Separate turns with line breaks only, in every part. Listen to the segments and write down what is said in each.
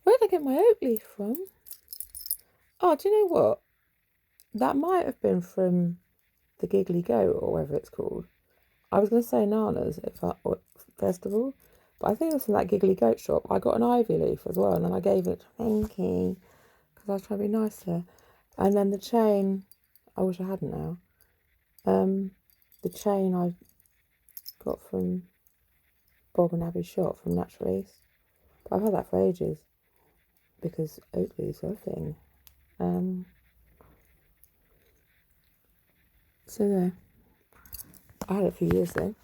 Where did I get my oak leaf from? Oh, do you know what? That might have been from the Giggly Goat or whatever it's called. I was going to say Nana's festival, but I think it was from that Giggly Goat shop. I got an ivy leaf as well, and then I gave it to Pinky because I was trying to be nice to her. And then the chain, I wish I hadn't now. The chain I got from Bob and Abby's shop from Natural East. But I've had that for ages because oak leaves are a thing. So there. I had it a few years though.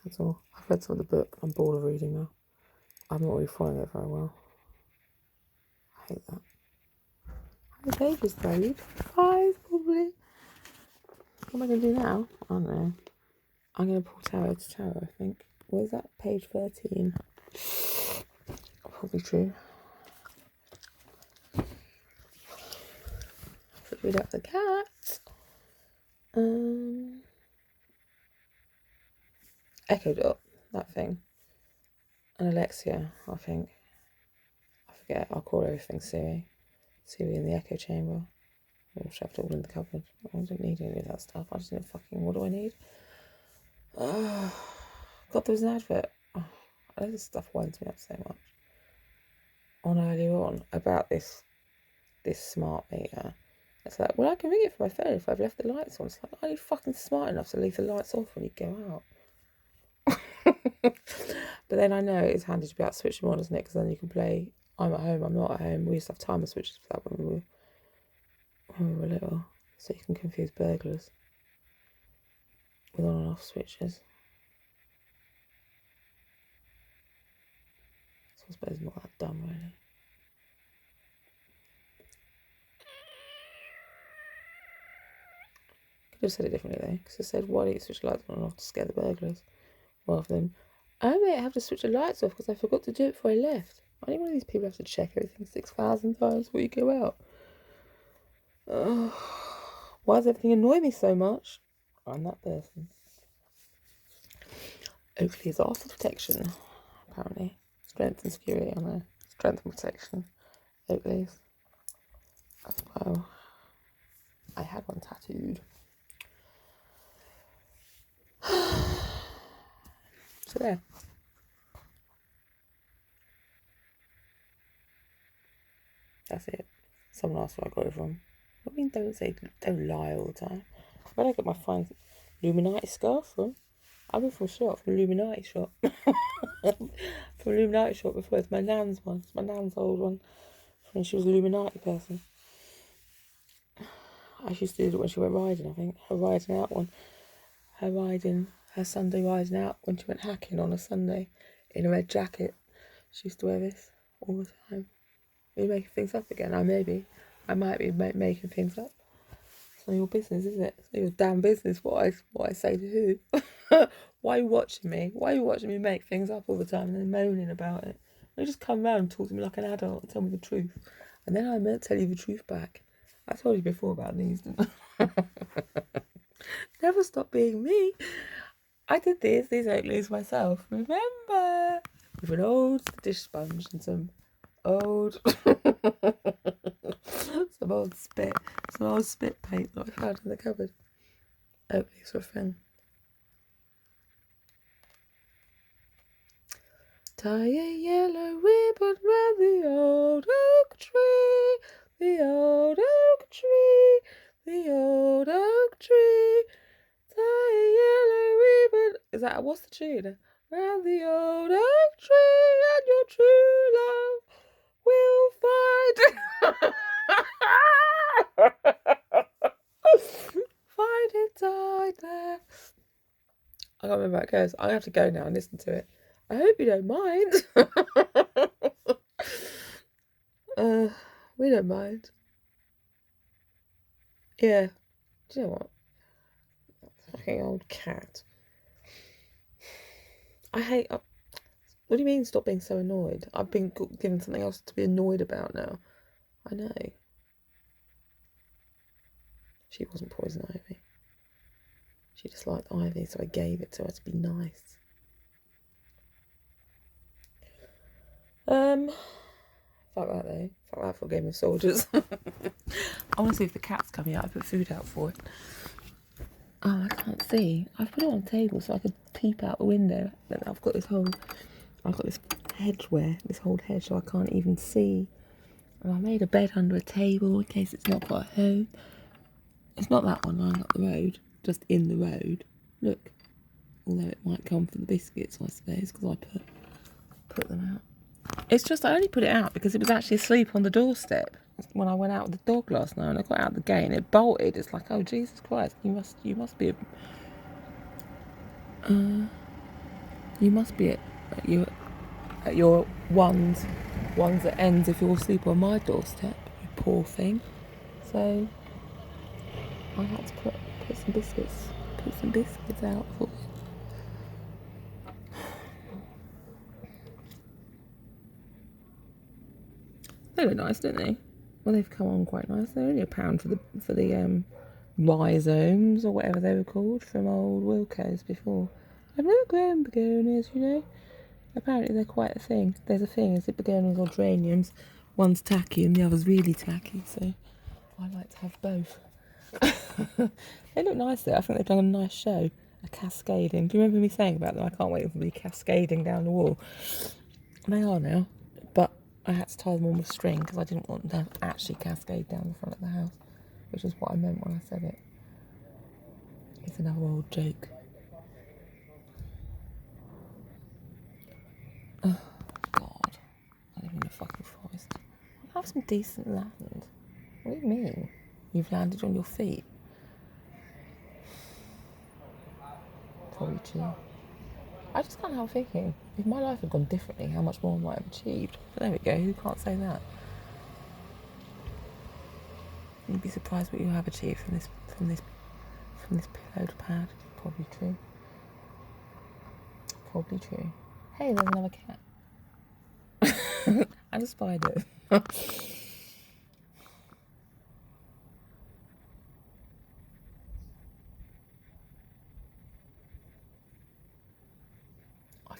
That's all. I've read some of the book. I'm bored of reading now. I'm not really following it very well. I hate that. How many pages did I read? 5 probably. What am I going to do now? I don't know. I'm going to pull tower to tower, I think. Where's that? Page 13. Probably true. Let's read up the cat. Echo Dot, that thing. And Alexia, I think. I forget. I'll call everything Siri. Siri in the echo chamber. Or shoved it all in the cupboard. I don't need any of that stuff. I just need fucking. What do I need? God, there was an advert. Oh, this stuff winds me up so much. On earlier on about this smart meter. It's like, well, I can ring it from my phone if I've left the lights on. It's like, are you fucking smart enough to leave the lights off when you go out? But then I know it's handy to be able to switch them on, isn't it? Because then you can play I'm at home, I'm not at home. We used to have timer switches for that when we were little. So you can confuse burglars with on and off switches. So I suppose it's not that dumb, really. Could have said it differently though, because it said, why don't you switch the lights on and off to scare the burglars? Rather than, I may have to switch the lights off because I forgot to do it before I left. I think one of these people have to check everything 6,000 times before you go out. Why does everything annoy me so much? I'm that person. Oakley is art of protection, apparently. Strength and security, I know. Strength and protection. Oakley's. As well. I had one tattooed. So there. That's it. Someone asked where I got it from. I mean, don't lie all the time. Where did I get my fine Illuminati scarf from? I went from a shop, from Illuminati shop. From Illuminati shop before. It's my nan's one. It's my nan's old one. From when she was an Illuminati person. I used to do it when she went riding, I think. Her riding out one. Her Sunday riding out when she went hacking on a Sunday in a red jacket. She used to wear this all the time. Are you making things up again? I might be making things up. It's not your business, is it? It's not your damn business what I say to who. Why are you watching me? Why are you watching me make things up all the time and then moaning about it? You just come round and talk to me like an adult and tell me the truth. And then I meant to tell you the truth back. I told you before about these, didn't I? Never stop being me. I did these Oakleys myself. Remember? With an old dish sponge and some old some old spit paint that I found in the cupboard. Oakleys for a friend. Tie a yellow ribbon round the old oak tree, the old oak tree, the old oak tree. Tie a yellow ribbon. What's the tune? Round the old oak tree, and your true love will find. Find it tied there. I can't remember how it goes. I'm gonna have to go now and listen to it. I hope you don't mind. We don't mind. Yeah. Do you know what? Fucking old cat. I hate. What do you mean stop being so annoyed? I've been given something else to be annoyed about now. I know. She wasn't poison ivy. She just liked ivy, so I gave it to her to be nice. Fuck that though. Fuck that for a game of soldiers. I want to see if the cat's coming out. I put food out for it. Oh, I can't see. I've put it on the table so I could peep out the window. But I've got this hedgeware, this whole hedge, so I can't even see. And I made a bed under a table in case it's not got a home. It's not that one lying up the road, just in the road. Look. Although it might come for the biscuits, I suppose, because I put them out. It's just I only put it out because it was actually asleep on the doorstep when I went out with the dog last night, and I got out the gate and it bolted. It's like, oh Jesus Christ, you must be at your ones at ends if you're asleep on my doorstep, you poor thing. So I had to put some biscuits out for you. They look nice, don't they? Well, they've come on quite nice. They're only £1 for the rhizomes or whatever they were called from old Wilco's before. I've never grown begonias, you know. Apparently they're quite a thing. There's a thing, is it begonias or geraniums? One's tacky and the other's really tacky, so I like to have both. They look nice though. I think they've done a nice show. A cascading. Do you remember me saying about them? I can't wait for them to be cascading down the wall. They are now, but I had to tie them all with string because I didn't want them to actually cascade down the front of the house, which is what I meant when I said it. It's another old joke. Oh, God. I live in a fucking forest. I have some decent land. What do you mean? You've landed on your feet? Probably true. I just can't help thinking, if my life had gone differently, how much more I might have achieved. But there we go, who can't say that? You'd be surprised what you have achieved from this pillowed pad. Probably true. Probably true. Hey, there's another cat. And a spider. I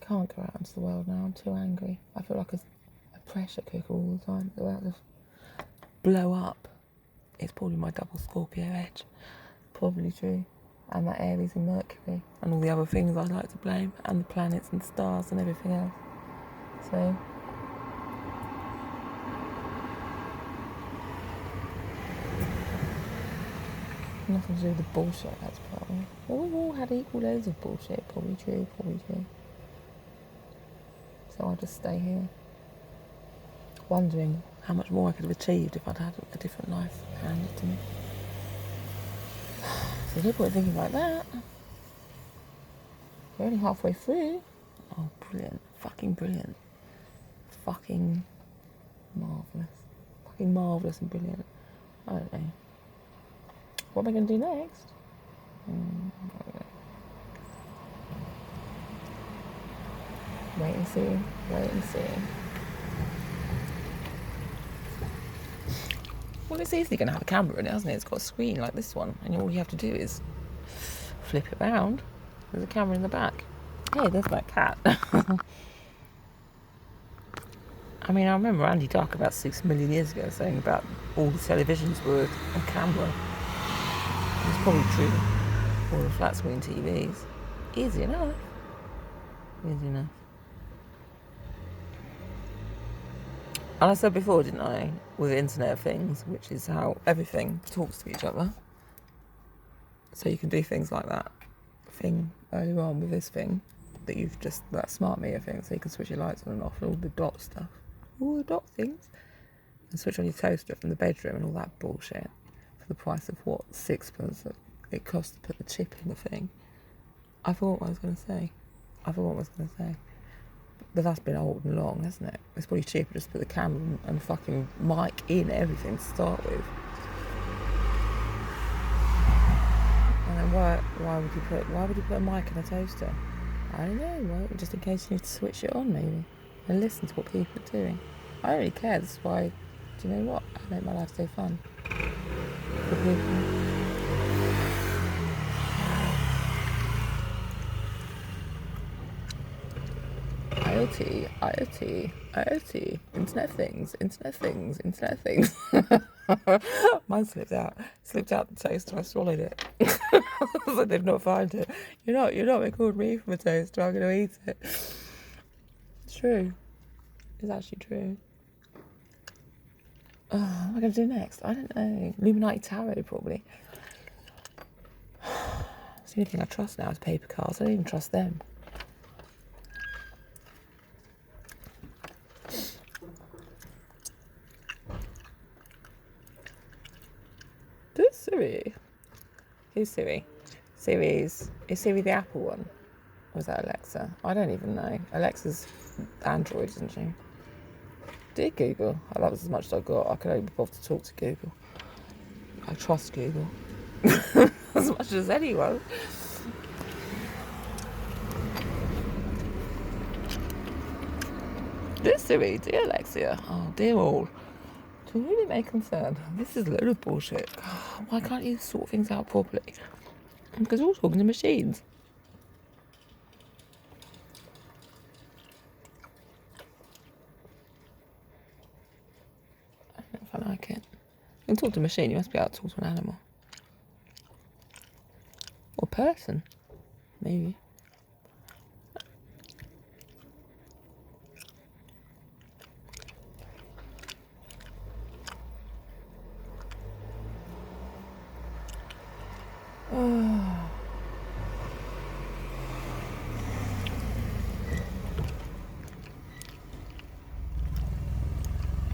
can't go out into the world now, I'm too angry. I feel like a pressure cooker all the time, about to blow up. It's probably my double Scorpio edge. Probably true. And that Aries and Mercury. And all the other things I like to blame. And the planets and stars and everything else. So... nothing to do with the bullshit that's probably. Well, we've all had equal loads of bullshit. Probably true, probably true. So I'll just stay here. Wondering how much more I could have achieved if I'd had a different life handed to me. So no point thinking like that. We're only halfway through. Oh, brilliant. Fucking brilliant. Fucking marvellous. Fucking marvellous and brilliant. I don't know. What am I going to do next? I don't know. Wait and see. Wait and see. Well, it's easily going to have a camera in it, hasn't it? It's got a screen like this one, and all you have to do is flip it round. There's a camera in the back. Hey, there's that cat. I mean, I remember Andy Duck about 6 million years ago saying about all the televisions were on camera. It's probably true. All the flat screen TVs. Easy enough. Easy enough. And I said before, didn't I, with the Internet of Things, which is how everything talks to each other. So you can do things like that thing earlier on with this thing, that smart meter thing, so you can switch your lights on and off and all the dot stuff. All the dot things. And switch on your toaster from the bedroom and all that bullshit. For the price of what, £6 it costs to put the chip in the thing. I forgot what I was going to say. But that's been old and long, hasn't it? It's probably cheaper just to put the camera and fucking mic in everything to start with. And then why would you put a mic in a toaster? I don't know, well, just in case you need to switch it on maybe. And listen to what people are doing. I don't really care, that's why, do you know what? I make my life so fun. For people. IoT, Internet things. Mine slipped out the toaster. I swallowed it. So they've not found it. You're not recording me from a toaster. I'm going to eat it. It's true. It's actually true. What am I going to do next? I don't know. Illuminati Tarot, probably. It's the only thing I trust now is paper cards. I don't even trust them. This Siri. Who's Siri? Is Siri the Apple one? Or is that Alexa? I don't even know. Alexa's Android, isn't she? Dear Google. That was as much as I got. I could only be bothered to talk to Google. I trust Google. As much as anyone. Dear Siri, dear Alexia. Oh, dear all. To really make concern, this is a load of bullshit. Why can't you sort things out properly? Because we're all talking to machines. I don't know if I like it. You can talk to a machine, you must be able to talk to an animal. Or a person, maybe.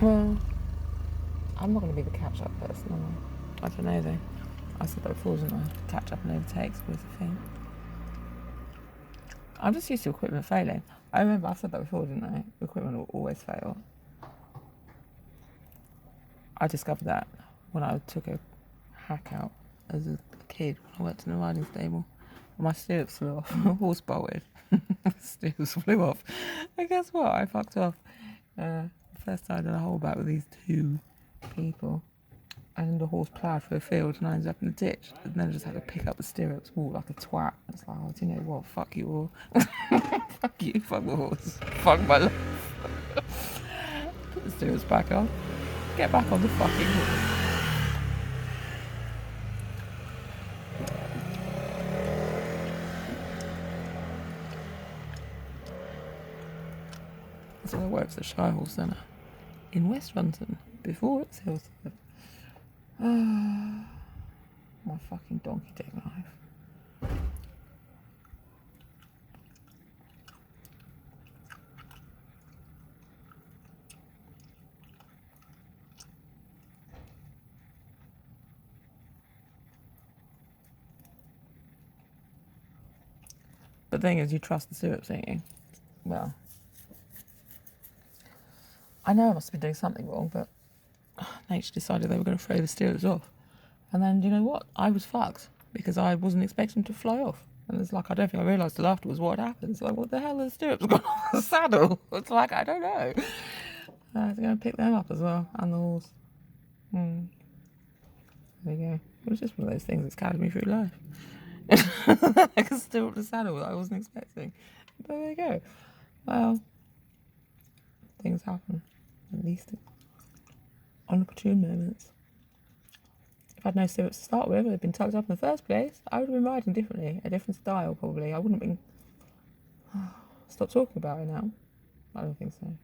Well, I'm not going to be the catch-up person, am I? I don't know, though. I said that before, didn't I? Catch-up and overtakes was a thing. I'm just used to equipment failing. I remember I said that before, didn't I? Equipment will always fail. I discovered that when I took a hack out as a kid when I worked in a riding stable. My stirrups flew off. A horse bolted. Stirrups flew off. And guess what? I fucked off. First time I did a whole back with these two people. And the horse ploughed through a field and I ended up in the ditch. And then I just had to pick up the stirrups, walk like a twat. It's like, oh, do you know what? Fuck you all. Fuck you, fuck the horse. Fuck my life. Put the stirrups back on. Get back on the fucking horse. So I worked at the Shy Horse Centre in West London before it was Hillside. My fucking donkey dick life. But the thing is, you trust the syrups, don't you? Well, I know I must have been doing something wrong, but nature decided they were going to throw the steers off. And then, you know what? I was fucked because I wasn't expecting them to fly off. And it's like, I don't think I realised till afterwards what happened. It's like, what the hell are the stirrups gone on the saddle? It's like, I don't know. I was going to pick them up as well, and the horse. There you go. It was just one of those things that's carried me through life. I could steer up the saddle that I wasn't expecting. But there you go. Well, things happen. At least unopportune moments. If I'd no stirrups to start with, I'd been tucked up in the first place, I would have been riding differently, a different style probably. I wouldn't have been... Stop talking about it now. I don't think so.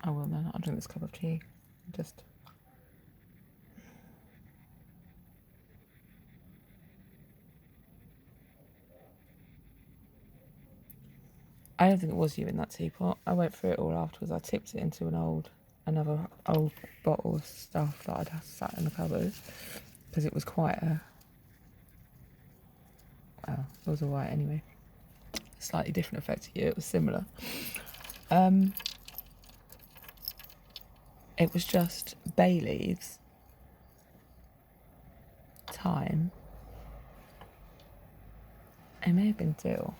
I will then. I'll drink this cup of tea. Just... I don't think it was you in that teapot. I went through it all afterwards. I tipped it into another old bottle of stuff that I'd had sat in the cupboard because it was quite a... Well, it was alright anyway. Slightly different effect to you. It was similar. It was just bay leaves, thyme. It may have been dill.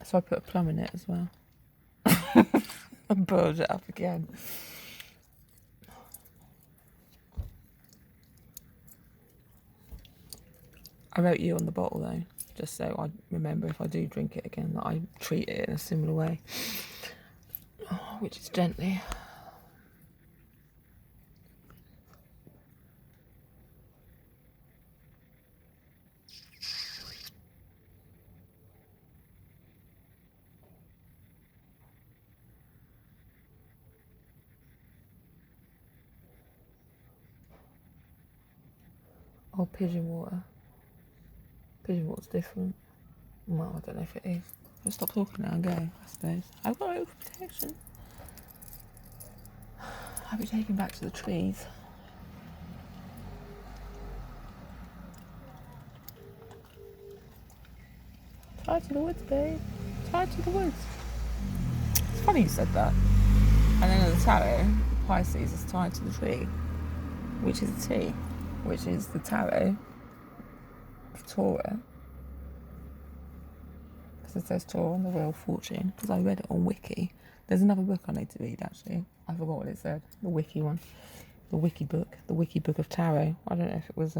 So I put a plum in it as well. And boiled it up again. I wrote you on the bottle though, just so I remember if I do drink it again that I treat it in a similar way, which is gently. Or pigeon water. Pigeon water's different. Well, I don't know if it is. I'll stop talking now and go, I suppose. I've got over protection. I'll be taken back to the trees. Tied to the woods, babe. Tied to the woods. It's funny you said that. And then in the tarot, Pisces is tied to the tree, which is a T, which is the tarot of Torah. Because it says Torah on the Wheel of Fortune, because I read it on Wiki. There's another book I need to read, actually. I forgot what it said. The Wiki one. The Wiki book. The Wiki book of tarot. I don't know if it was,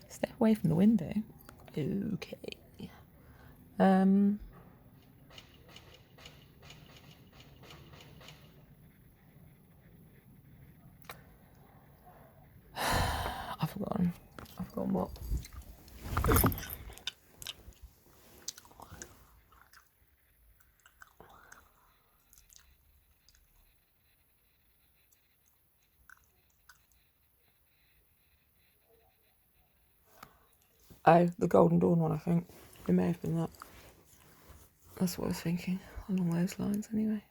step away from the window. Okay. I've forgotten what. Oh, the Golden Dawn one, I think. It may have been that. That's what I was thinking. Along those lines, anyway.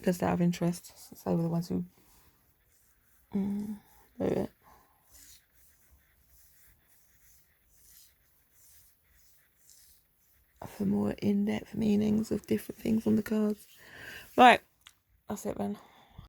Just out of interest, since they were the ones who wrote it. For more in-depth meanings of different things on the cards. Right, that's it then.